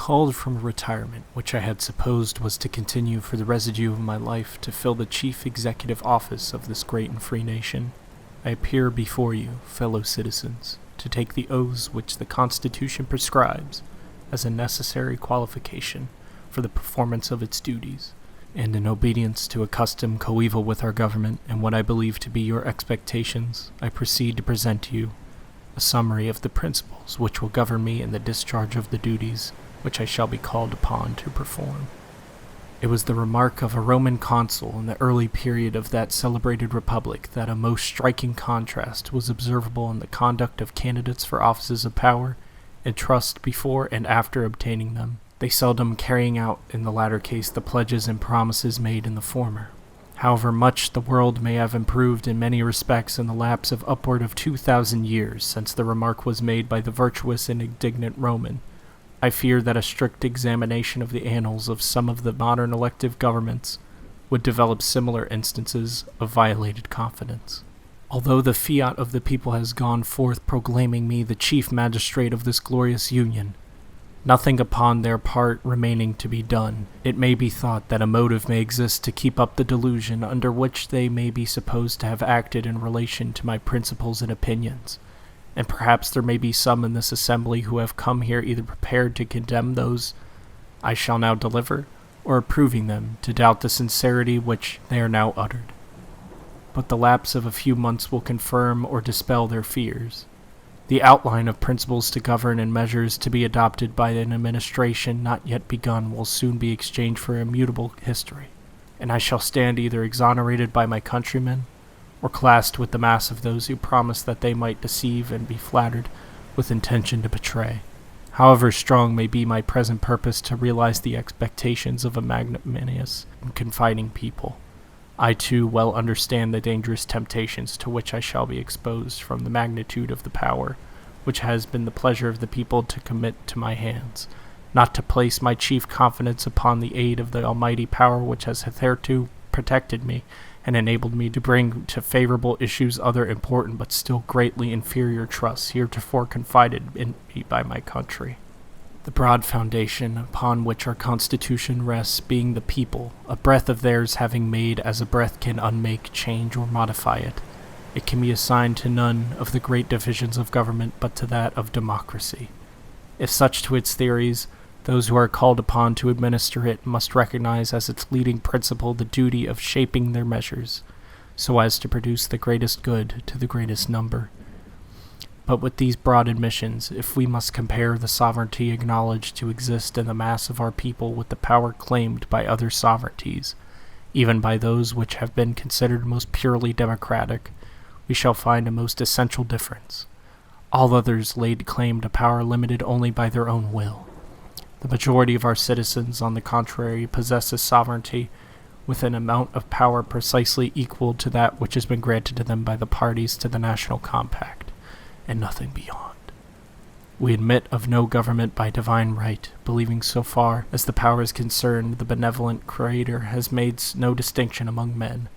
called from retirement, which I had supposed was to continue for the residue of my life to fill the chief executive office of this great and free nation, I appear before you, fellow citizens, to take the oaths which the Constitution prescribes as a necessary qualification for the performance of its duties, and in obedience to a custom coeval with our government and what I believe to be your expectations, I proceed to present to you a summary of the principles which will govern me in the discharge of the duties which I shall be called upon to perform. It was the remark of a Roman consul in the early period of that celebrated republic that a most striking contrast was observable in the conduct of candidates for offices of power and trust before and after obtaining them, they seldom carrying out in the latter case the pledges and promises made in the former. However much the world may have improved in many respects in the lapse of upward of 2,000 years since the remark was made by the virtuous and indignant Roman, I fear that a strict examination of the annals of some of the modern elective governments would develop similar instances of violated confidence. Although the fiat of the people has gone forth proclaiming me the chief magistrate of this glorious union, nothing upon their part remaining to be done, it may be thought that a motive may exist to keep up the delusion under which they may be supposed to have acted in relation to my principles and opinions, and perhaps there may be some in this assembly who have come here either prepared to condemn those I shall now deliver, or approving them to doubt the sincerity which they are now uttered. But the lapse of a few months will confirm or dispel their fears. The outline of principles to govern and measures to be adopted by an administration not yet begun will soon be exchanged for immutable history, and I shall stand either exonerated by my countrymen, or classed with the mass of those who promised that they might deceive and be flattered with intention to betray. However strong may be my present purpose to realize the expectations of a magnanimous and confiding people, I too well understand the dangerous temptations to which I shall be exposed from the magnitude of the power which has been the pleasure of the people to commit to my hands, not to place my chief confidence upon the aid of the almighty power which has hitherto protected me and enabled me to bring to favorable issues other important but still greatly inferior trusts heretofore confided in me by my country. The broad foundation upon which our Constitution rests being the people, a breath of theirs having made as a breath can unmake, change, or modify it, it can be assigned to none of the great divisions of government but to that of democracy. If such to its theories, those who are called upon to administer it must recognize as its leading principle the duty of shaping their measures, so as to produce the greatest good to the greatest number. But with these broad admissions, if we must compare the sovereignty acknowledged to exist in the mass of our people with the power claimed by other sovereignties, even by those which have been considered most purely democratic, we shall find a most essential difference. All others laid claim to power limited only by their own will. The majority of our citizens, on the contrary, possess sovereignty with an amount of power precisely equal to that which has been granted to them by the parties to the national compact, and nothing beyond. We admit of no government by divine right, believing so far as the power is concerned the benevolent Creator has made no distinction among men,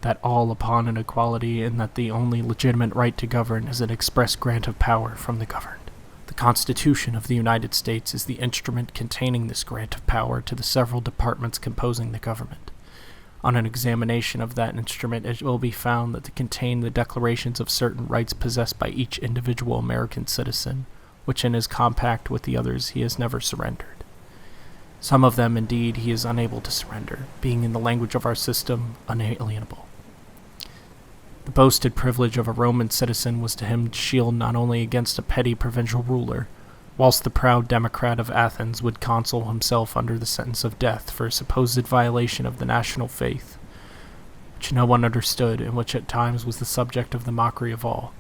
that all upon an equality, and that the only legitimate right to govern is an express grant of power from the governed. The Constitution of the United States is the instrument containing this grant of power to the several departments composing the government. On an examination of that instrument, it will be found that they contain the declarations of certain rights possessed by each individual American citizen, which in his compact with the others he has never surrendered. Some of them, indeed, he is unable to surrender, being in the language of our system unalienable. The boasted privilege of a Roman citizen was to him to shield not only against a petty provincial ruler, whilst the proud democrat of Athens would counsel himself under the sentence of death for a supposed violation of the national faith, which no one understood, and which at times was the subject of the mockery of all,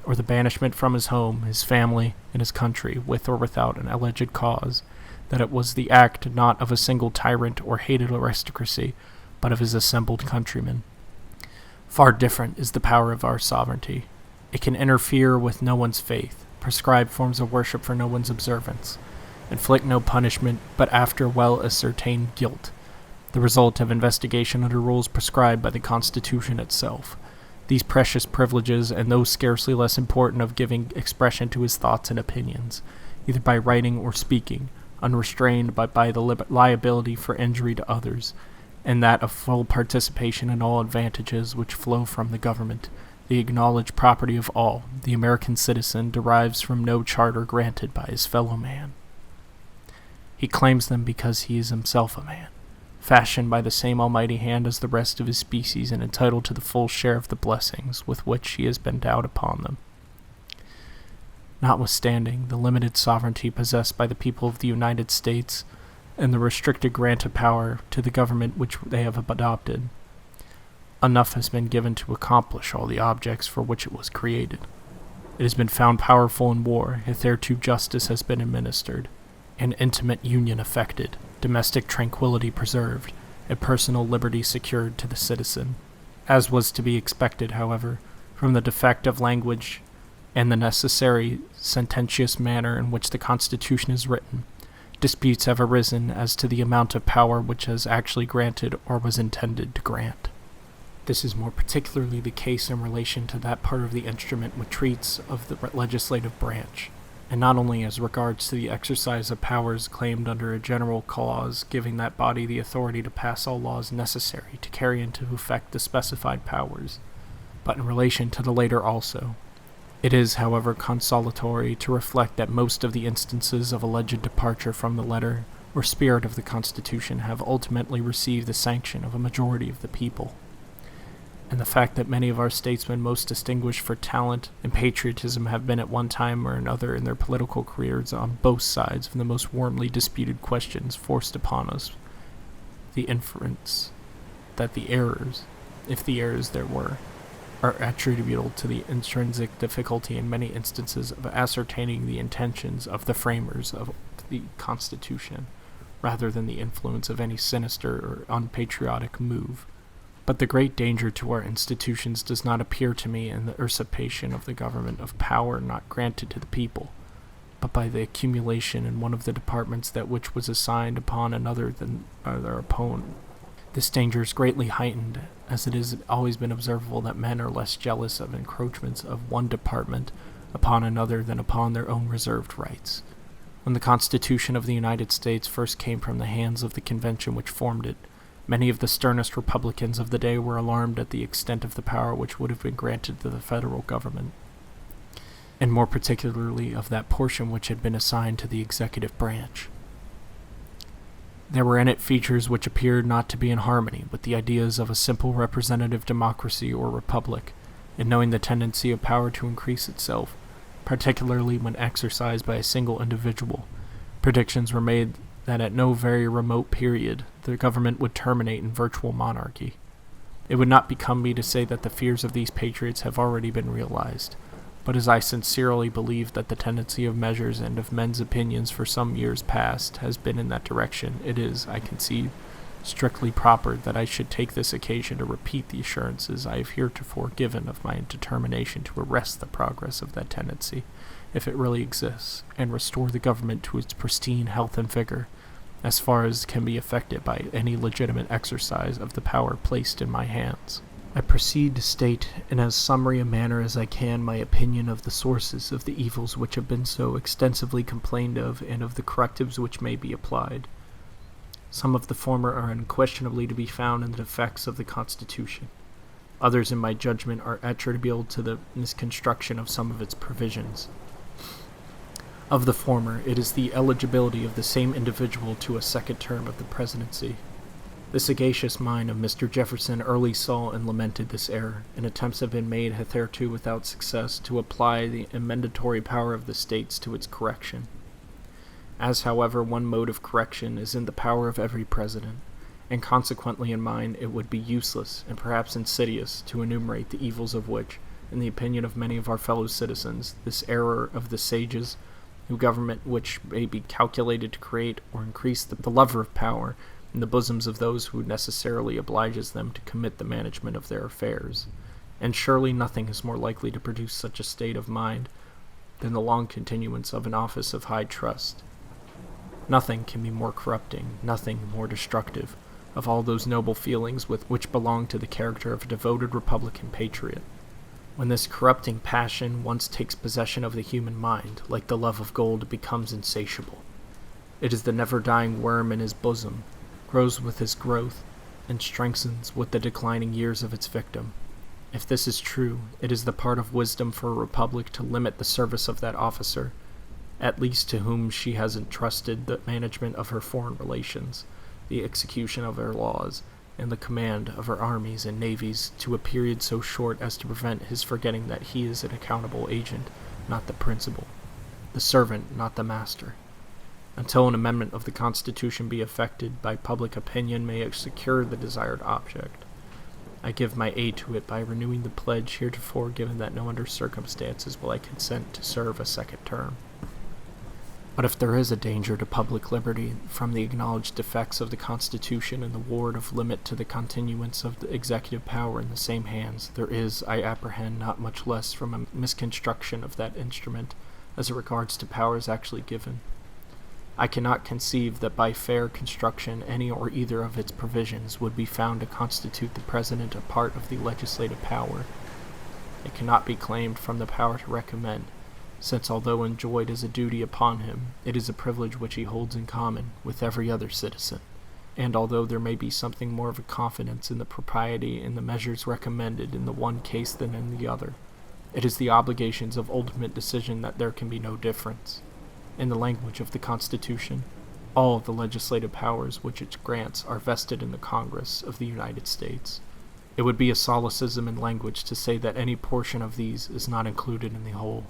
or the banishment from his home, his family, and his country, with or without an alleged cause, that it was the act not of a single tyrant or hated aristocracy, but of his assembled countrymen. Far different is the power of our sovereignty. It can interfere with no one's faith, prescribe forms of worship for no one's observance, inflict no punishment but after well ascertained guilt, the result of investigation under rules prescribed by the Constitution itself. These precious privileges, and those scarcely less important of giving expression to his thoughts and opinions, either by writing or speaking, unrestrained by the liability for injury to others, and that of full participation in all advantages which flow from the government, the acknowledged property of all, the American citizen derives from no charter granted by his fellow man. He claims them because he is himself a man, fashioned by the same almighty hand as the rest of his species and entitled to the full share of the blessings with which he has been endowed upon them. Notwithstanding the limited sovereignty possessed by the people of the United States and the restricted grant of power to the government which they have adopted, enough has been given to accomplish all the objects for which it was created. It has been found powerful in war, hitherto justice has been administered, and intimate union effected, domestic tranquility preserved, and personal liberty secured to the citizen. As was to be expected, however, from the defect of language and the necessary sententious manner in which the Constitution is written, disputes have arisen as to the amount of power which has actually granted or was intended to grant. This is more particularly the case in relation to that part of the instrument which treats of the legislative branch, and not only as regards to the exercise of powers claimed under a general clause giving that body the authority to pass all laws necessary to carry into effect the specified powers, but in relation to the later also. It is, however, consolatory to reflect that most of the instances of alleged departure from the letter or spirit of the Constitution have ultimately received the sanction of a majority of the people, and the fact that many of our statesmen most distinguished for talent and patriotism have been at one time or another in their political careers on both sides of the most warmly disputed questions forced upon us the inference that the errors, if the errors there were, are attributable to the intrinsic difficulty in many instances of ascertaining the intentions of the framers of the Constitution, rather than the influence of any sinister or unpatriotic move. But the great danger to our institutions does not appear to me in the usurpation of the government of power not granted to the people, but by the accumulation in one of the departments that which was assigned upon another than their opponent. This danger is greatly heightened, as it has always been observable that men are less jealous of encroachments of one department upon another than upon their own reserved rights. When the Constitution of the United States first came from the hands of the convention which formed it, many of the sternest Republicans of the day were alarmed at the extent of the power which would have been granted to the federal government, and more particularly of that portion which had been assigned to the executive branch. There were in it features which appeared not to be in harmony with the ideas of a simple representative democracy or republic, and knowing the tendency of power to increase itself, particularly when exercised by a single individual, predictions were made that at no very remote period the government would terminate in virtual monarchy. It would not become me to say that the fears of these patriots have already been realized, but as I sincerely believe that the tendency of measures and of men's opinions for some years past has been in that direction, it is, I conceive, strictly proper that I should take this occasion to repeat the assurances I have heretofore given of my determination to arrest the progress of that tendency, if it really exists, and restore the government to its pristine health and vigor, as far as can be effected by any legitimate exercise of the power placed in my hands. I proceed to state in as summary a manner as I can my opinion of the sources of the evils which have been so extensively complained of and of the correctives which may be applied. Some of the former are unquestionably to be found in the defects of the Constitution. Others, in my judgment, are attributable to the misconstruction of some of its provisions. Of the former, it is the eligibility of the same individual to a second term of the presidency. The sagacious mind of Mr. Jefferson early saw and lamented this error, and attempts have been made hitherto without success to apply the emendatory power of the states to its correction. As, however, one mode of correction is in the power of every president, and consequently in mine it would be useless, and perhaps insidious, to enumerate the evils of which, in the opinion of many of our fellow citizens, this error of the sages, who government which may be calculated to create or increase the lover of power in the bosoms of those who necessarily obliges them to commit the management of their affairs. And surely nothing is more likely to produce such a state of mind than the long continuance of an office of high trust. Nothing can be more corrupting, nothing more destructive, of all those noble feelings which belong to the character of a devoted Republican patriot. When this corrupting passion once takes possession of the human mind, like the love of gold, it becomes insatiable. It is the never-dying worm in his bosom, grows with his growth, and strengthens with the declining years of its victim. If this is true, it is the part of wisdom for a republic to limit the service of that officer, at least to whom she has entrusted the management of her foreign relations, the execution of her laws, and the command of her armies and navies, to a period so short as to prevent his forgetting that he is an accountable agent, not the principal, the servant, not the master. Until an amendment of the Constitution be effected by public opinion may secure the desired object. I give my aid to it by renewing the pledge heretofore given that no under circumstances will I consent to serve a second term. But if there is a danger to public liberty from the acknowledged defects of the Constitution and the ward of limit to the continuance of the executive power in the same hands, there is, I apprehend, not much less from a misconstruction of that instrument as it regards to powers actually given. I cannot conceive that by fair construction any or either of its provisions would be found to constitute the President a part of the legislative power. It cannot be claimed from the power to recommend, since although enjoyed as a duty upon him, it is a privilege which he holds in common with every other citizen, and although there may be something more of a confidence in the propriety in the measures recommended in the one case than in the other, it is the obligations of ultimate decision that there can be no difference. In the language of the Constitution, all of the legislative powers which it grants are vested in the Congress of the United States. It would be a solecism in language to say that any portion of these is not included in the whole.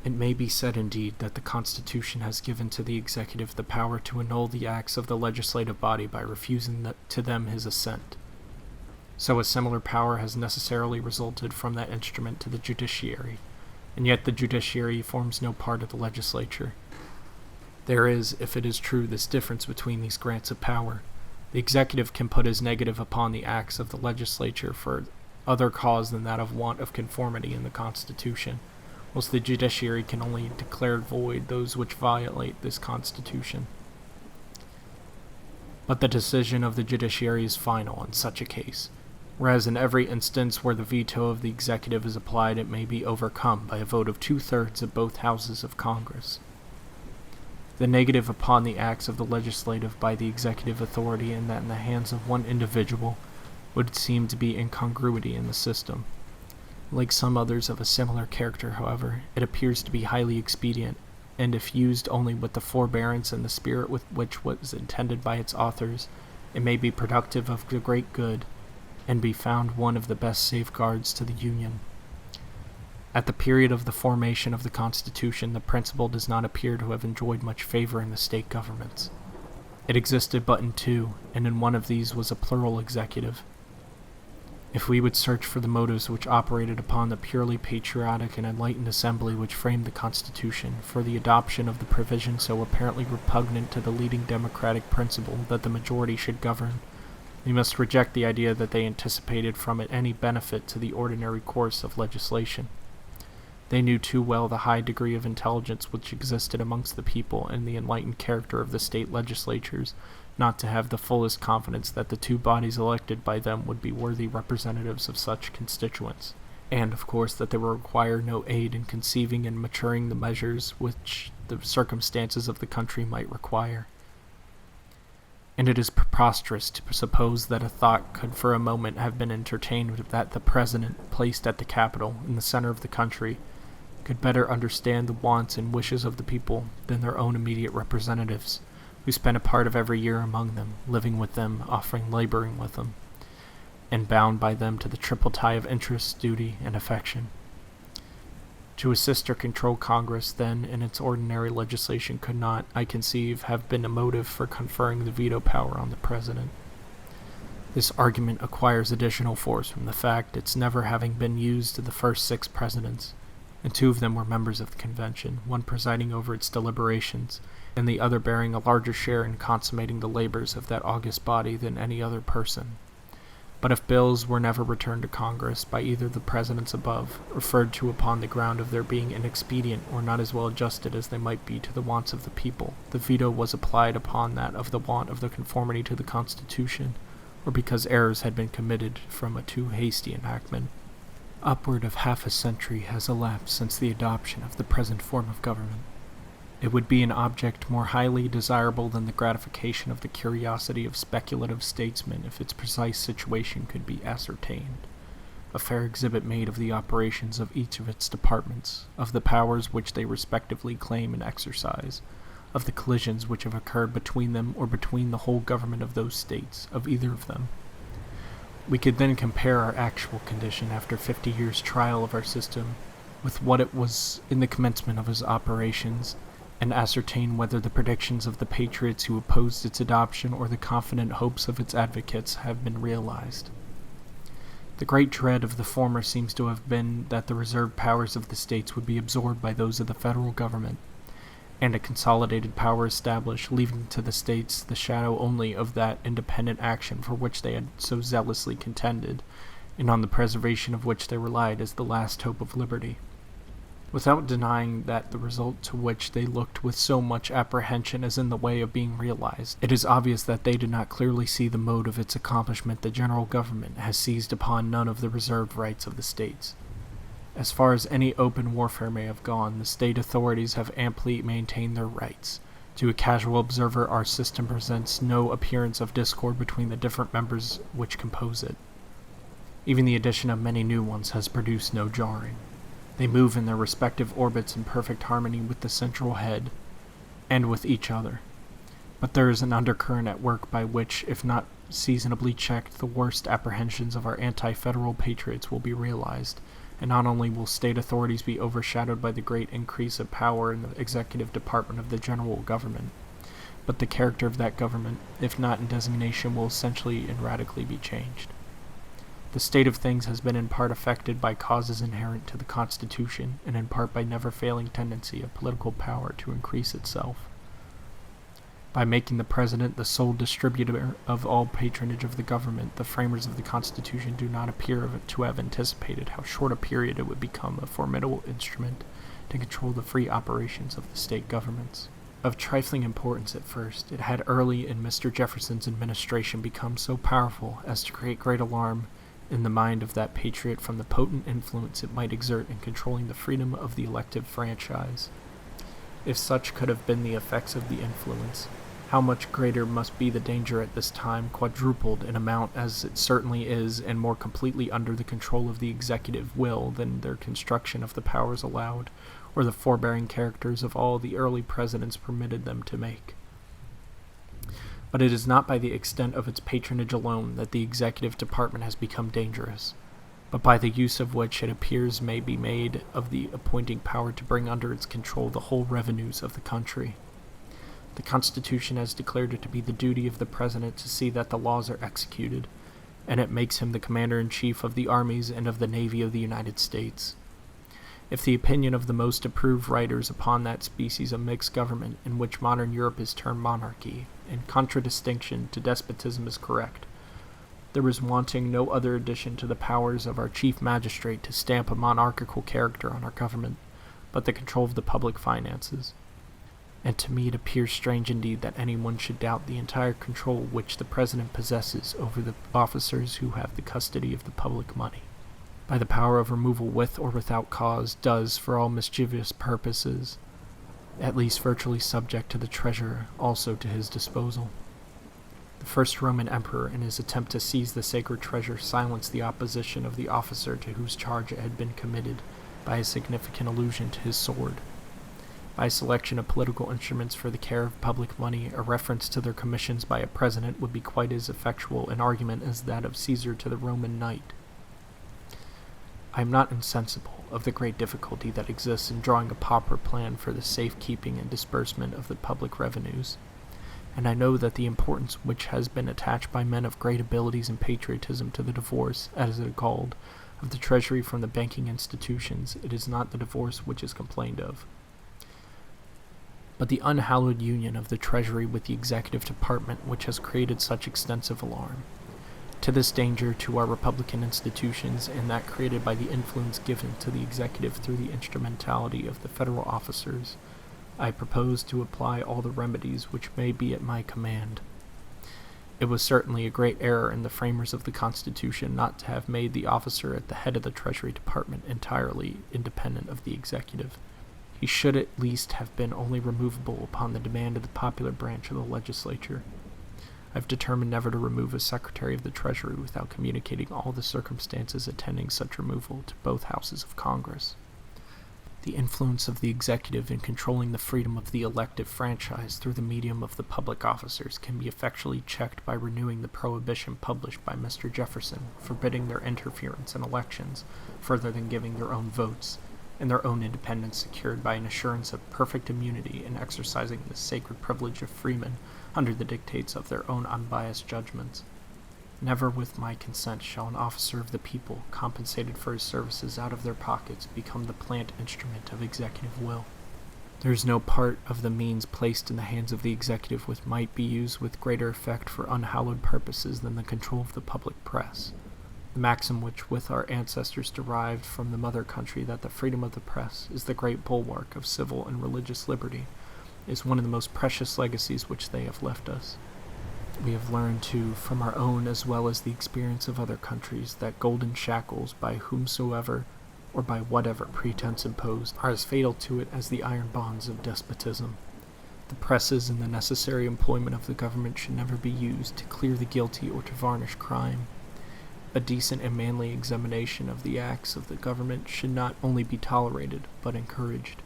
It may be said, indeed, that the Constitution has given to the executive the power to annul the acts of the legislative body by refusing to them his assent. So a similar power has necessarily resulted from that instrument to the judiciary, and yet the judiciary forms no part of the legislature. There is, if it is true, this difference between these grants of power. The executive can put his negative upon the acts of the legislature for other cause than that of want of conformity in the Constitution, whilst the judiciary can only declare void those which violate this Constitution. But the decision of the judiciary is final in such a case, whereas in every instance where the veto of the executive is applied it may be overcome by a vote of 2/3 of both houses of Congress. The negative upon the acts of the legislative by the executive authority and that in the hands of one individual would seem to be incongruity in the system. Like some others of a similar character, however, it appears to be highly expedient, and if used only with the forbearance and the spirit with which was intended by its authors, it may be productive of the great good, and be found one of the best safeguards to the Union. At the period of the formation of the Constitution, the principle does not appear to have enjoyed much favor in the state governments. It existed but in two, and in one of these was a plural executive. If we would search for the motives which operated upon the purely patriotic and enlightened assembly which framed the Constitution for the adoption of the provision so apparently repugnant to the leading democratic principle that the majority should govern, we must reject the idea that they anticipated from it any benefit to the ordinary course of legislation. They knew too well the high degree of intelligence which existed amongst the people and the enlightened character of the state legislatures not to have the fullest confidence that the two bodies elected by them would be worthy representatives of such constituents, and, of course, that they would require no aid in conceiving and maturing the measures which the circumstances of the country might require. And it is preposterous to suppose that a thought could for a moment have been entertained that the President, placed at the capital, in the center of the country, could better understand the wants and wishes of the people than their own immediate representatives, who spent a part of every year among them, living with them, laboring with them, and bound by them to the triple tie of interest, duty, and affection. To assist or control Congress, then, in its ordinary legislation could not, I conceive, have been a motive for conferring the veto power on the President. This argument acquires additional force from the fact its never having been used to the first 6 presidents, and 2 of them were members of the convention, one presiding over its deliberations, and the other bearing a larger share in consummating the labors of that august body than any other person. But if bills were never returned to Congress by either the presidents above, referred to upon the ground of their being inexpedient or not as well adjusted as they might be to the wants of the people, the veto was applied upon that of the want of the conformity to the Constitution, or because errors had been committed from a too hasty enactment. Upward of half a century has elapsed since the adoption of the present form of government. It would be an object more highly desirable than the gratification of the curiosity of speculative statesmen if its precise situation could be ascertained. A fair exhibit made of the operations of each of its departments, of the powers which they respectively claim and exercise, of the collisions which have occurred between them or between the whole government of those states, of either of them. We could then compare our actual condition after 50 years' trial of our system with what it was in the commencement of its operations, and ascertain whether the predictions of the patriots who opposed its adoption or the confident hopes of its advocates have been realized. The great dread of the former seems to have been that the reserved powers of the states would be absorbed by those of the federal government, and a consolidated power established, leaving to the states the shadow only of that independent action for which they had so zealously contended, and on the preservation of which they relied as the last hope of liberty. Without denying that the result to which they looked with so much apprehension is in the way of being realized, it is obvious that they do not clearly see the mode of its accomplishment. The general government has seized upon none of the reserved rights of the states. As far as any open warfare may have gone, the state authorities have amply maintained their rights. To a casual observer, our system presents no appearance of discord between the different members which compose it. Even the addition of many new ones has produced no jarring. They move in their respective orbits in perfect harmony with the central head, and with each other. But there is an undercurrent at work by which, if not seasonably checked, the worst apprehensions of our anti-federal patriots will be realized, and not only will state authorities be overshadowed by the great increase of power in the executive department of the general government, but the character of that government, if not in designation, will essentially and radically be changed. The state of things has been in part affected by causes inherent to the Constitution, and in part by never-failing tendency of political power to increase itself. By making the President the sole distributor of all patronage of the government, the framers of the Constitution do not appear to have anticipated how short a period it would become a formidable instrument to control the free operations of the state governments. Of trifling importance at first, it had early in Mr. Jefferson's administration become so powerful as to create great alarm in the mind of that patriot from the potent influence it might exert in controlling the freedom of the elective franchise. If such could have been the effects of the influence, how much greater must be the danger at this time, quadrupled in amount as it certainly is, and more completely under the control of the executive will than their construction of the powers allowed, or the forbearing characters of all the early presidents permitted them to make. But it is not by the extent of its patronage alone that the executive department has become dangerous, but by the use of which it appears may be made of the appointing power to bring under its control the whole revenues of the country. The Constitution has declared it to be the duty of the President to see that the laws are executed, and it makes him the commander-in-chief of the armies and of the navy of the United States. If the opinion of the most approved writers upon that species of mixed government in which modern Europe is termed monarchy, in contradistinction to despotism, is correct, there is wanting no other addition to the powers of our chief magistrate to stamp a monarchical character on our government, but the control of the public finances. And to me it appears strange indeed that anyone should doubt the entire control which the President possesses over the officers who have the custody of the public money, by the power of removal with or without cause, does, for all mischievous purposes, at least virtually subject to the treasurer, also to his disposal. The first Roman emperor, in his attempt to seize the sacred treasure, silenced the opposition of the officer to whose charge it had been committed by a significant allusion to his sword. By a selection of political instruments for the care of public money, a reference to their commissions by a president would be quite as effectual an argument as that of Caesar to the Roman knight. I am not insensible of the great difficulty that exists in drawing a proper plan for the safe-keeping and disbursement of the public revenues, and I know that the importance which has been attached by men of great abilities and patriotism to the divorce, as it is called, of the treasury from the banking institutions, it is not the divorce which is complained of, but the unhallowed union of the treasury with the executive department which has created such extensive alarm. To this danger to our republican institutions, and that created by the influence given to the executive through the instrumentality of the federal officers, I propose to apply all the remedies which may be at my command. It was certainly a great error in the framers of the Constitution not to have made the officer at the head of the Treasury Department entirely independent of the executive. He should at least have been only removable upon the demand of the popular branch of the legislature. I've determined never to remove a Secretary of the Treasury without communicating all the circumstances attending such removal to both houses of Congress. The influence of the executive in controlling the freedom of the elective franchise through the medium of the public officers can be effectually checked by renewing the prohibition published by Mr. Jefferson, forbidding their interference in elections further than giving their own votes, and their own independence secured by an assurance of perfect immunity in exercising the sacred privilege of freemen under the dictates of their own unbiased judgments. Never with my consent shall an officer of the people, compensated for his services out of their pockets, become the plant instrument of executive will. There is no part of the means placed in the hands of the executive which might be used with greater effect for unhallowed purposes than the control of the public press. The maxim which with our ancestors derived from the mother country that the freedom of the press is the great bulwark of civil and religious liberty is one of the most precious legacies which they have left us. We have learned, too, from our own as well as the experience of other countries, that golden shackles, by whomsoever or by whatever pretense imposed, are as fatal to it as the iron bonds of despotism. The presses and the necessary employment of the government should never be used to clear the guilty or to varnish crime. A decent and manly examination of the acts of the government should not only be tolerated, but encouraged.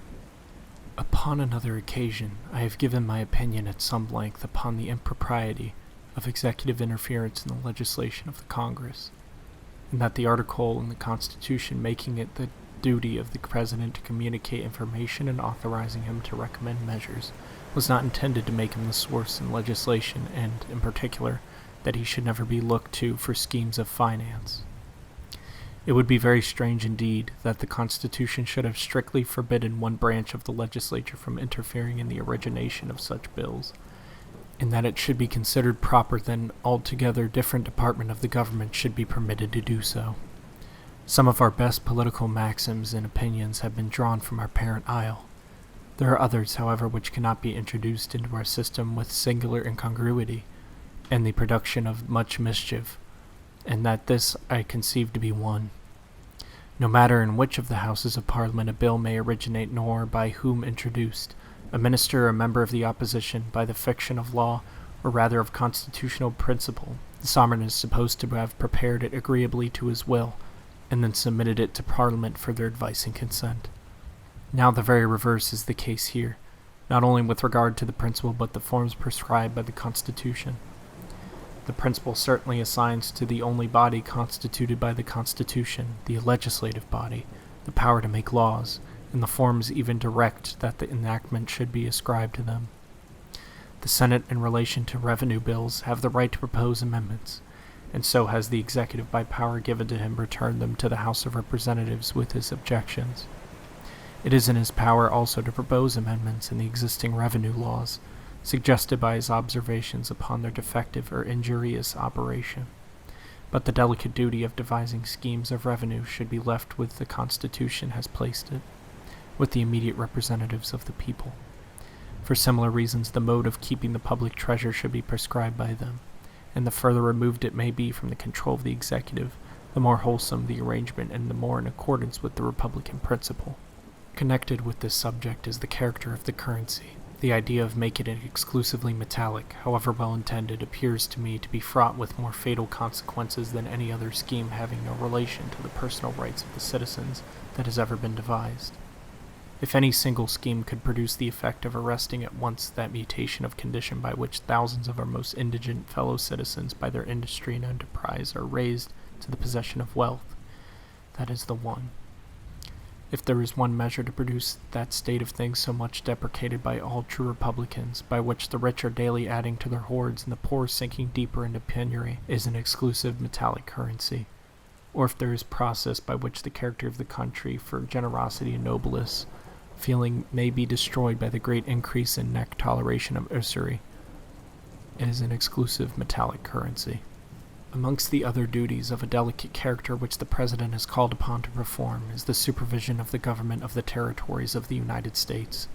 Upon another occasion, I have given my opinion at some length upon the impropriety of executive interference in the legislation of the Congress, and that the article in the Constitution making it the duty of the President to communicate information and authorizing him to recommend measures was not intended to make him the source in legislation, and, in particular, that he should never be looked to for schemes of finance. It would be very strange indeed that the Constitution should have strictly forbidden one branch of the legislature from interfering in the origination of such bills, and that it should be considered proper that an altogether different department of the government should be permitted to do so. Some of our best political maxims and opinions have been drawn from our parent isle. There are others, however, which cannot be introduced into our system with singular incongruity, and the production of much mischief, and that this I conceive to be one. No matter in which of the Houses of Parliament a bill may originate, nor by whom introduced, a minister or a member of the opposition, by the fiction of law, or rather of constitutional principle, the sovereign is supposed to have prepared it agreeably to his will, and then submitted it to Parliament for their advice and consent. Now the very reverse is the case here, not only with regard to the principle but the forms prescribed by the Constitution. The principle certainly assigns to the only body constituted by the Constitution, the legislative body, the power to make laws, and the forms even direct that the enactment should be ascribed to them. The Senate, in relation to revenue bills, have the right to propose amendments, and so has the executive, by power given to him, returned them to the House of Representatives with his objections. It is in his power also to propose amendments in the existing revenue laws, suggested by his observations upon their defective or injurious operation. But the delicate duty of devising schemes of revenue should be left with the Constitution has placed it, with the immediate representatives of the people. For similar reasons, the mode of keeping the public treasure should be prescribed by them, and the further removed it may be from the control of the executive, the more wholesome the arrangement and the more in accordance with the republican principle. Connected with this subject is the character of the currency. The idea of making it exclusively metallic, however well intended, appears to me to be fraught with more fatal consequences than any other scheme having no relation to the personal rights of the citizens that has ever been devised. If any single scheme could produce the effect of arresting at once that mutation of condition by which thousands of our most indigent fellow citizens by their industry and enterprise are raised to the possession of wealth, that is the one. If there is one measure to produce that state of things so much deprecated by all true republicans, by which the rich are daily adding to their hoards and the poor sinking deeper into penury, is an exclusive metallic currency. Or if there is process by which the character of the country for generosity and nobleness feeling may be destroyed by the great increase in neck toleration of usury, it is an exclusive metallic currency. Amongst the other duties of a delicate character which the President is called upon to perform is the supervision of the government of the territories of the United States.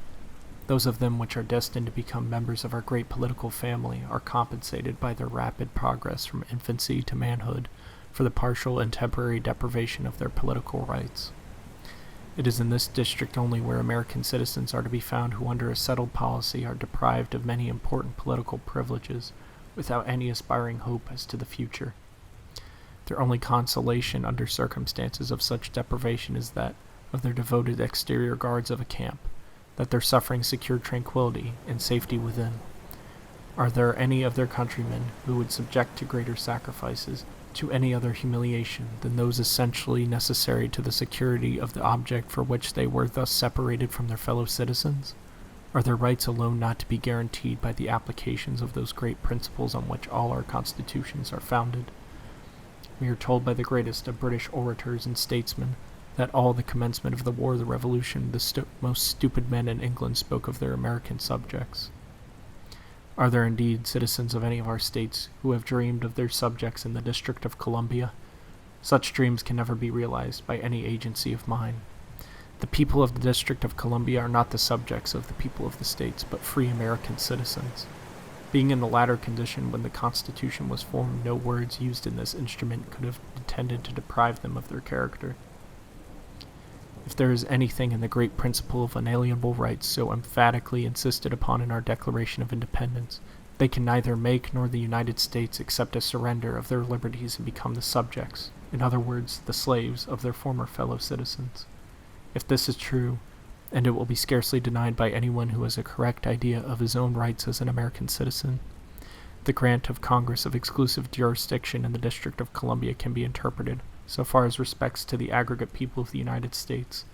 Those of them which are destined to become members of our great political family are compensated by their rapid progress from infancy to manhood for the partial and temporary deprivation of their political rights. It is in this district only where American citizens are to be found who under a settled policy are deprived of many important political privileges without any aspiring hope as to the future. Their only consolation under circumstances of such deprivation is that of their devoted exterior guards of a camp, that their sufferings secure tranquility and safety within. Are there any of their countrymen who would subject to greater sacrifices, to any other humiliation than those essentially necessary to the security of the object for which they were thus separated from their fellow citizens? Are their rights alone not to be guaranteed by the applications of those great principles on which all our constitutions are founded? We are told by the greatest of British orators and statesmen that all the commencement of the War of the Revolution the most stupid men in England spoke of their American subjects. Are there indeed citizens of any of our states who have dreamed of their subjects in the District of Columbia? Such dreams can never be realized by any agency of mine. The people of the District of Columbia are not the subjects of the people of the states, but free American citizens. Being in the latter condition when the Constitution was formed, no words used in this instrument could have intended to deprive them of their character. If there is anything in the great principle of unalienable rights so emphatically insisted upon in our Declaration of Independence, they can neither make nor the United States accept a surrender of their liberties and become the subjects, in other words, the slaves of their former fellow citizens. If this is true, and it will be scarcely denied by anyone who has a correct idea of his own rights as an American citizen, the grant of Congress of exclusive jurisdiction in the District of Columbia can be interpreted, so far as respects to the aggregate people of the United States,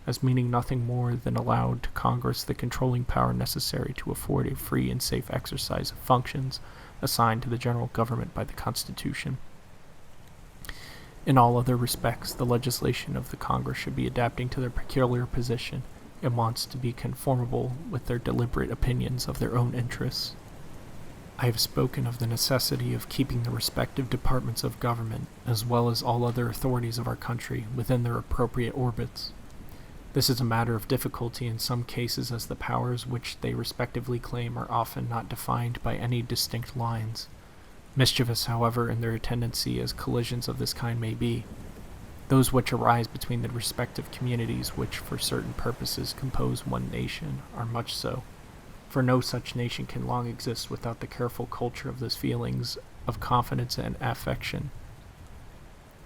as meaning nothing more than allowed to Congress the controlling power necessary to afford a free and safe exercise of functions assigned to the general government by the Constitution. In all other respects, the legislation of the Congress should be adapting to their peculiar position and wants to be conformable with their deliberate opinions of their own interests. I have spoken of the necessity of keeping the respective departments of government, as well as all other authorities of our country, within their appropriate orbits. This is a matter of difficulty in some cases, as the powers which they respectively claim are often not defined by any distinct lines. Mischievous, however, in their tendency as collisions of this kind may be, those which arise between the respective communities which for certain purposes compose one nation are much so. For no such nation can long exist without the careful culture of those feelings of confidence and affection,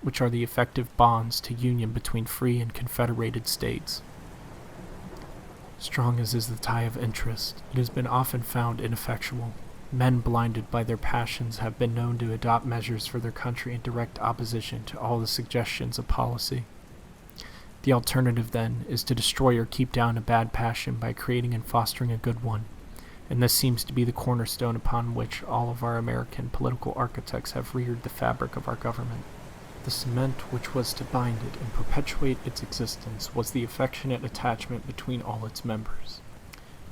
which are the effective bonds to union between free and confederated states. Strong as is the tie of interest, it has been often found ineffectual. Men blinded by their passions have been known to adopt measures for their country in direct opposition to all the suggestions of policy. The alternative, then, is to destroy or keep down a bad passion by creating and fostering a good one, and this seems to be the cornerstone upon which all of our American political architects have reared the fabric of our government. The cement which was to bind it and perpetuate its existence was the affectionate attachment between all its members.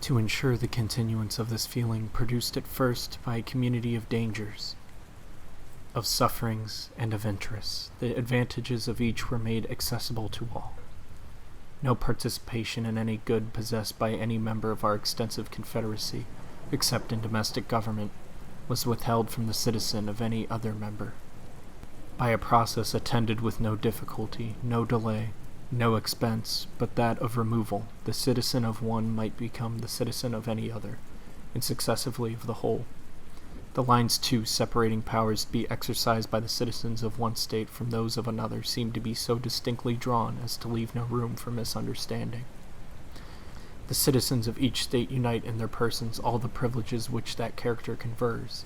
To ensure the continuance of this feeling, produced at first by a community of dangers, of sufferings, and of interests, the advantages of each were made accessible to all. No participation in any good possessed by any member of our extensive confederacy, except in domestic government, was withheld from the citizen of any other member. By a process attended with no difficulty, no delay, no expense, but that of removal, the citizen of one might become the citizen of any other, and successively of the whole. The lines, too, separating powers to be exercised by the citizens of one state from those of another seemed to be so distinctly drawn as to leave no room for misunderstanding. The citizens of each state unite in their persons all the privileges which that character confers,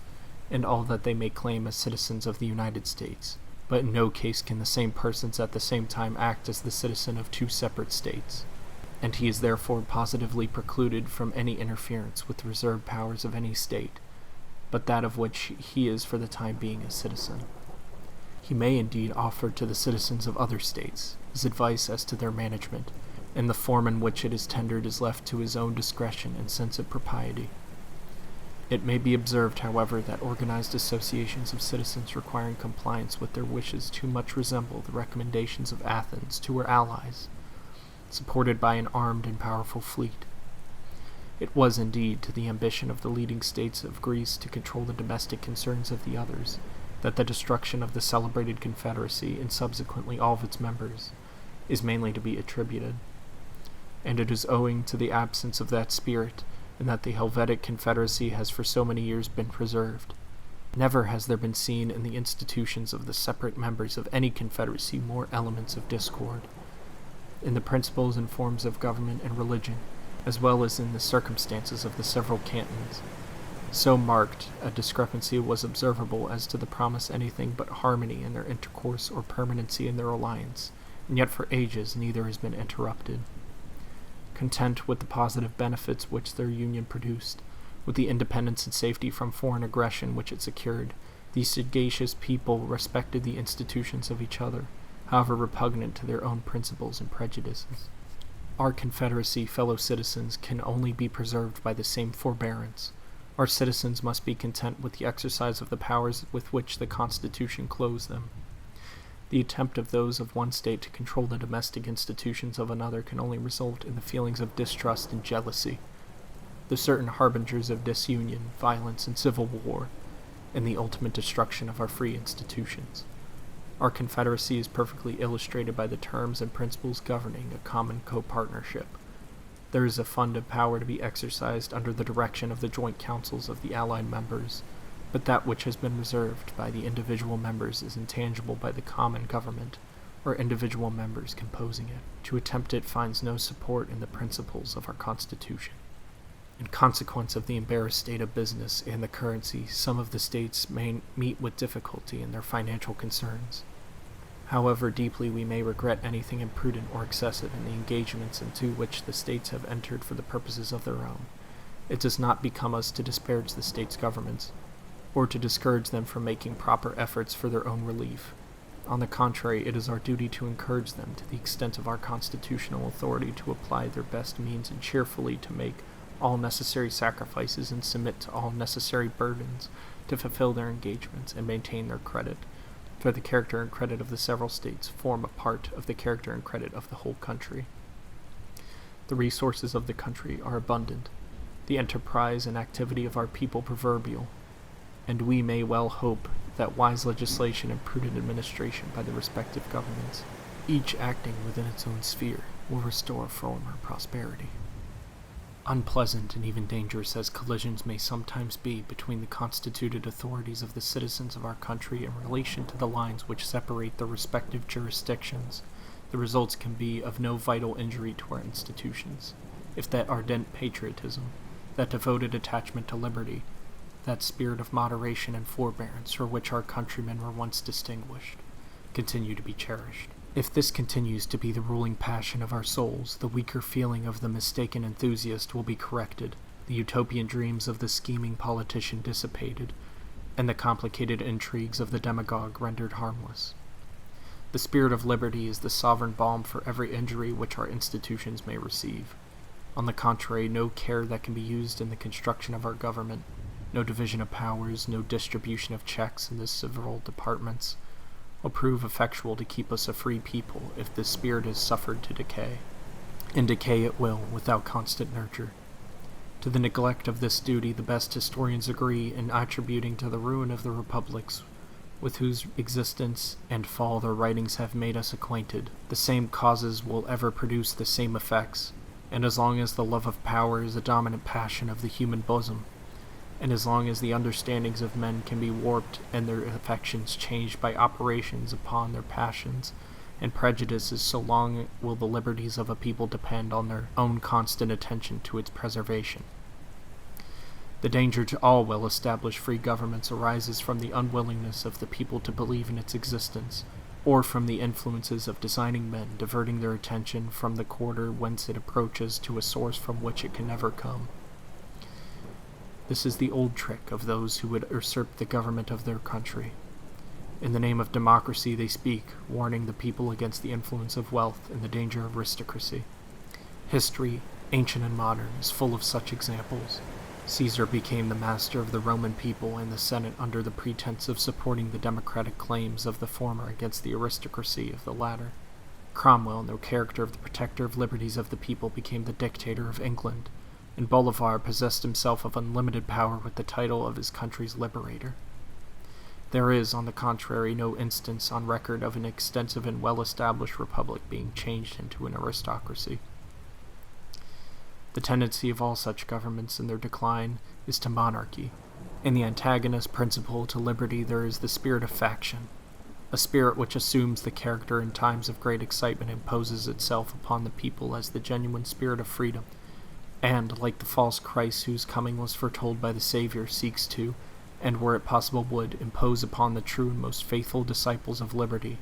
and all that they may claim as citizens of the United States, but in no case can the same persons at the same time act as the citizen of two separate states, and he is therefore positively precluded from any interference with the reserved powers of any state, but that of which he is for the time being a citizen. He may indeed offer to the citizens of other states his advice as to their management, and the form in which it is tendered is left to his own discretion and sense of propriety. It may be observed, however, that organized associations of citizens requiring compliance with their wishes too much resemble the recommendations of Athens to her allies, supported by an armed and powerful fleet. It was indeed to the ambition of the leading states of Greece to control the domestic concerns of the others that the destruction of the celebrated Confederacy, and subsequently all of its members, is mainly to be attributed. And it is owing to the absence of that spirit, and that the Helvetic Confederacy has for so many years been preserved. Never has there been seen in the institutions of the separate members of any confederacy more elements of discord. In the principles and forms of government and religion, as well as in the circumstances of the several cantons, so marked a discrepancy was observable as to the promise anything but harmony in their intercourse or permanency in their alliance, and yet for ages neither has been interrupted. Content with the positive benefits which their union produced, with the independence and safety from foreign aggression which it secured, these sagacious people respected the institutions of each other, however repugnant to their own principles and prejudices. Our Confederacy, fellow citizens, can only be preserved by the same forbearance. Our citizens must be content with the exercise of the powers with which the Constitution clothes them. The attempt of those of one state to control the domestic institutions of another can only result in the feelings of distrust and jealousy, the certain harbingers of disunion, violence, and civil war, and the ultimate destruction of our free institutions. Our Confederacy is perfectly illustrated by the terms and principles governing a common co-partnership. There is a fund of power to be exercised under the direction of the joint councils of the allied members, but that which has been reserved by the individual members is intangible by the common government, or individual members composing it. To attempt it finds no support in the principles of our Constitution. In consequence of the embarrassed state of business and the currency, some of the states may meet with difficulty in their financial concerns. However deeply we may regret anything imprudent or excessive in the engagements into which the states have entered for the purposes of their own, it does not become us to disparage the states' governments, or to discourage them from making proper efforts for their own relief. On the contrary, it is our duty to encourage them to the extent of our constitutional authority to apply their best means and cheerfully to make all necessary sacrifices and submit to all necessary burdens to fulfill their engagements and maintain their credit, for the character and credit of the several states form a part of the character and credit of the whole country. The resources of the country are abundant, the enterprise and activity of our people proverbial, and we may well hope that wise legislation and prudent administration by the respective governments, each acting within its own sphere, will restore former prosperity. Unpleasant and even dangerous as collisions may sometimes be between the constituted authorities of the citizens of our country in relation to the lines which separate their respective jurisdictions, the results can be of no vital injury to our institutions, if that ardent patriotism, that devoted attachment to liberty, that spirit of moderation and forbearance for which our countrymen were once distinguished, continue to be cherished. If this continues to be the ruling passion of our souls, the weaker feeling of the mistaken enthusiast will be corrected, the utopian dreams of the scheming politician dissipated, and the complicated intrigues of the demagogue rendered harmless. The spirit of liberty is the sovereign balm for every injury which our institutions may receive. On the contrary, no care that can be used in the construction of our government, no division of powers, no distribution of checks in the several departments, will prove effectual to keep us a free people if this spirit is suffered to decay. And decay it will, without constant nurture. To the neglect of this duty the best historians agree in attributing to the ruin of the republics with whose existence and fall their writings have made us acquainted. The same causes will ever produce the same effects, and as long as the love of power is a dominant passion of the human bosom, and as long as the understandings of men can be warped and their affections changed by operations upon their passions and prejudices, so long will the liberties of a people depend on their own constant attention to its preservation. The danger to all well-established free governments arises from the unwillingness of the people to believe in its existence, or from the influences of designing men diverting their attention from the quarter whence it approaches to a source from which it can never come. This is the old trick of those who would usurp the government of their country. In the name of democracy they speak, warning the people against the influence of wealth and the danger of aristocracy. History, ancient and modern, is full of such examples. Caesar became the master of the Roman people and the Senate under the pretense of supporting the democratic claims of the former against the aristocracy of the latter. Cromwell, in the character of the protector of liberties of the people, became the dictator of England, and Bolivar possessed himself of unlimited power with the title of his country's liberator. There is, on the contrary, no instance on record of an extensive and well-established republic being changed into an aristocracy. The tendency of all such governments in their decline is to monarchy. In the antagonist principle to liberty there is the spirit of faction, a spirit which assumes the character in times of great excitement and imposes itself upon the people as the genuine spirit of freedom, and, like the false Christ whose coming was foretold by the Savior, seeks to, and were it possible would, impose upon the true and most faithful disciples of liberty.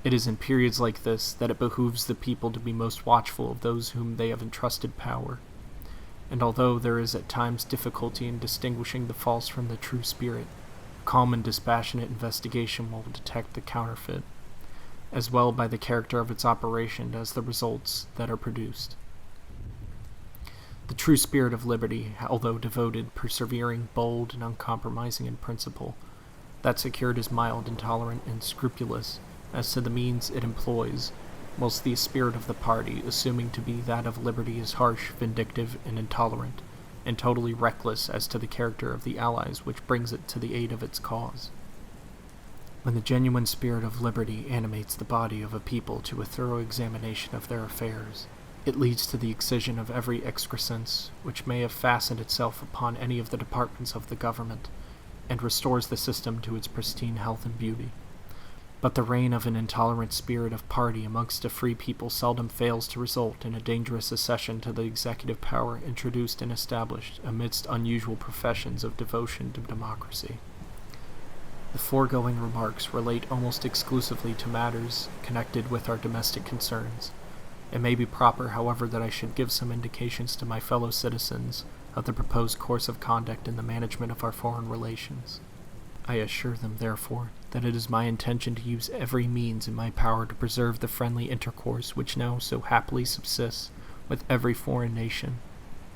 It is in periods like this that it behooves the people to be most watchful of those whom they have entrusted power, and although there is at times difficulty in distinguishing the false from the true spirit, calm and dispassionate investigation will detect the counterfeit, as well by the character of its operation as the results that are produced. The true spirit of liberty, although devoted, persevering, bold, and uncompromising in principle, that secured is mild, intolerant, and scrupulous as to the means it employs, whilst the spirit of the party, assuming to be that of liberty, is harsh, vindictive, and intolerant, and totally reckless as to the character of the allies which brings it to the aid of its cause. When the genuine spirit of liberty animates the body of a people to a thorough examination of their affairs, it leads to the excision of every excrescence which may have fastened itself upon any of the departments of the government, and restores the system to its pristine health and beauty. But the reign of an intolerant spirit of party amongst a free people seldom fails to result in a dangerous accession to the executive power introduced and established amidst unusual professions of devotion to democracy. The foregoing remarks relate almost exclusively to matters connected with our domestic concerns. It may be proper, however, that I should give some indications to my fellow citizens of the proposed course of conduct in the management of our foreign relations. I assure them, therefore, that it is my intention to use every means in my power to preserve the friendly intercourse which now so happily subsists with every foreign nation,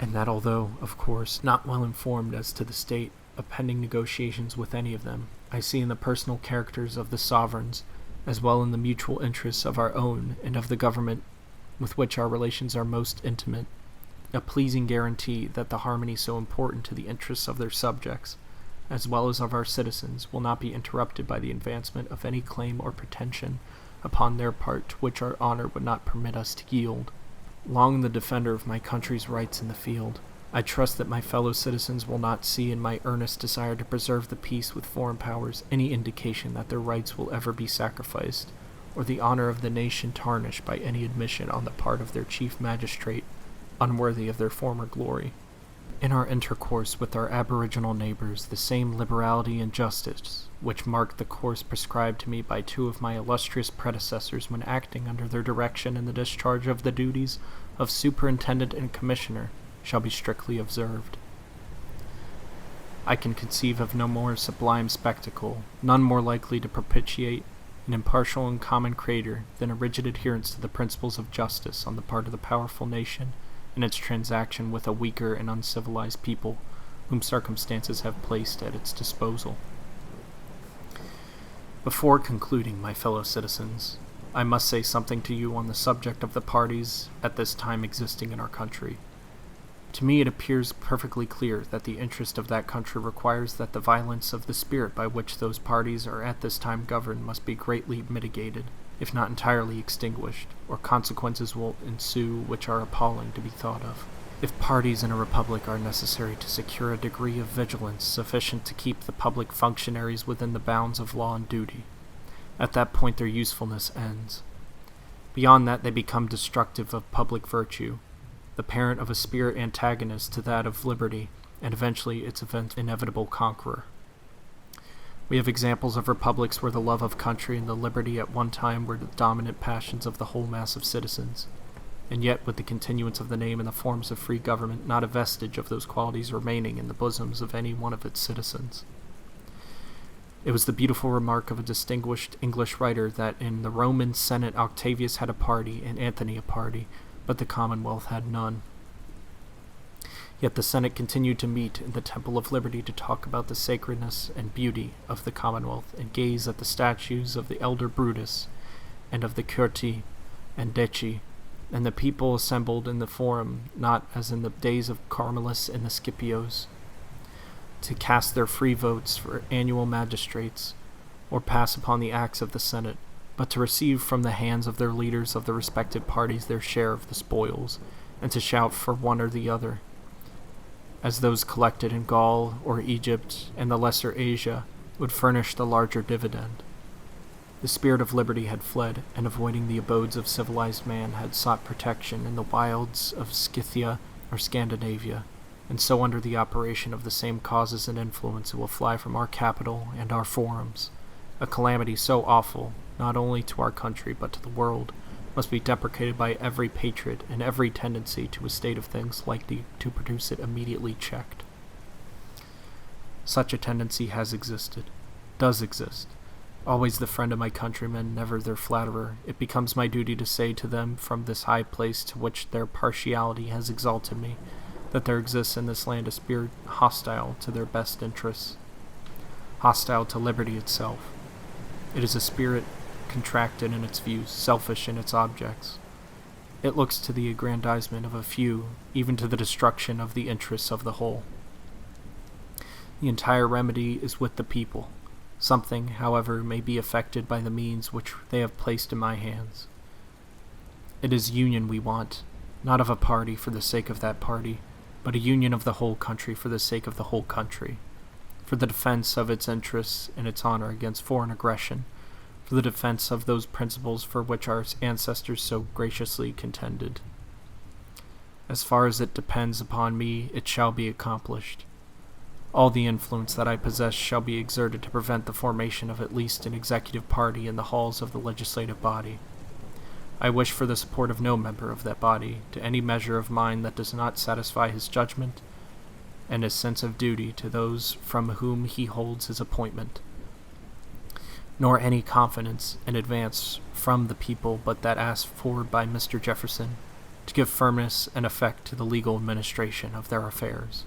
and that although, of course, not well informed as to the state of pending negotiations with any of them, I see in the personal characters of the sovereigns, as well in the mutual interests of our own and of the government with which our relations are most intimate, a pleasing guarantee that the harmony so important to the interests of their subjects, as well as of our citizens, will not be interrupted by the advancement of any claim or pretension upon their part to which our honor would not permit us to yield. Long the defender of my country's rights in the field, I trust that my fellow citizens will not see in my earnest desire to preserve the peace with foreign powers any indication that their rights will ever be sacrificed, or the honor of the nation tarnished by any admission on the part of their chief magistrate unworthy of their former glory. In our intercourse with our aboriginal neighbors, the same liberality and justice which marked the course prescribed to me by two of my illustrious predecessors when acting under their direction in the discharge of the duties of superintendent and commissioner shall be strictly observed. I can conceive of no more sublime spectacle, none more likely to propitiate an impartial and common creator than a rigid adherence to the principles of justice on the part of the powerful nation in its transaction with a weaker and uncivilized people whom circumstances have placed at its disposal. Before concluding, my fellow citizens, I must say something to you on the subject of the parties at this time existing in our country. To me it appears perfectly clear that the interest of that country requires that the violence of the spirit by which those parties are at this time governed must be greatly mitigated, if not entirely extinguished, or consequences will ensue which are appalling to be thought of. If parties in a republic are necessary to secure a degree of vigilance sufficient to keep the public functionaries within the bounds of law and duty, at that point their usefulness ends. Beyond that they become destructive of public virtue, the parent of a spirit antagonist to that of liberty, and eventually its inevitable conqueror. We have examples of republics where the love of country and the liberty at one time were the dominant passions of the whole mass of citizens, and yet with the continuance of the name and the forms of free government not a vestige of those qualities remaining in the bosoms of any one of its citizens. It was the beautiful remark of a distinguished English writer that in the Roman Senate Octavius had a party and Antony a party, but the Commonwealth had none. Yet the Senate continued to meet in the Temple of Liberty to talk about the sacredness and beauty of the Commonwealth, and gaze at the statues of the elder Brutus and of the Curti and Decii, And the people assembled in the forum, not as in the days of Carmelus and the Scipios, to cast their free votes for annual magistrates, or pass upon the acts of the Senate, but to receive from the hands of their leaders of the respective parties their share of the spoils, and to shout for one or the other, as those collected in Gaul or Egypt and the Lesser Asia would furnish the larger dividend. The spirit of liberty had fled, and avoiding the abodes of civilized man had sought protection in the wilds of Scythia or Scandinavia, and so under the operation of the same causes and influence it will fly from our capital and our forums. A calamity so awful, not only to our country but to the world, must be deprecated by every patriot, and every tendency to a state of things likely to produce it immediately checked. Such a tendency has existed, does exist. Always the friend of my countrymen, never their flatterer, it becomes my duty to say to them from this high place to which their partiality has exalted me, that there exists in this land a spirit hostile to their best interests, hostile to liberty itself. It is a spirit contracted in its views, selfish in its objects. It looks to the aggrandizement of a few, even to the destruction of the interests of the whole. The entire remedy is with the people. Something, however, may be effected by the means which they have placed in my hands. It is union we want, not of a party for the sake of that party, but a union of the whole country for the sake of the whole country, for the defense of its interests and its honor against foreign aggression, for the defense of those principles for which our ancestors so graciously contended. As far as it depends upon me, it shall be accomplished. All the influence that I possess shall be exerted to prevent the formation of at least an executive party in the halls of the legislative body. I wish for the support of no member of that body to any measure of mine that does not satisfy his judgment and his sense of duty to those from whom he holds his appointment, nor any confidence in advance from the people but that asked for by Mr. Jefferson to give firmness and effect to the legal administration of their affairs.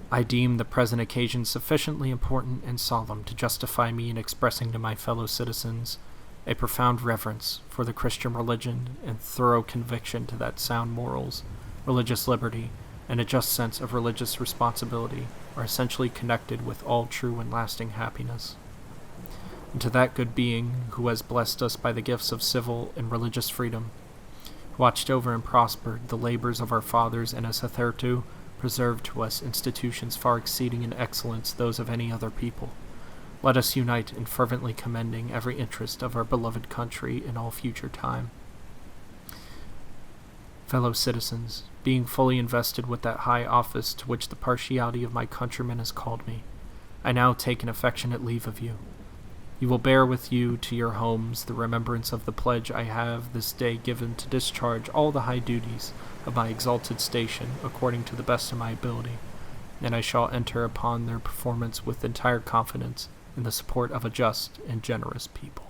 I deem the present occasion sufficiently important and solemn to justify me in expressing to my fellow citizens a profound reverence for the Christian religion and thorough conviction to that sound morals, religious liberty, and a just sense of religious responsibility are essentially connected with all true and lasting happiness. And to that good being who has blessed us by the gifts of civil and religious freedom, who watched over and prospered the labors of our fathers, and has hitherto preserved to us institutions far exceeding in excellence those of any other people, let us unite in fervently commending every interest of our beloved country in all future time. Fellow citizens, being fully invested with that high office to which the partiality of my countrymen has called me, I now take an affectionate leave of you. You will bear with you to your homes the remembrance of the pledge I have this day given to discharge all the high duties of my exalted station according to the best of my ability, and I shall enter upon their performance with entire confidence in the support of a just and generous people.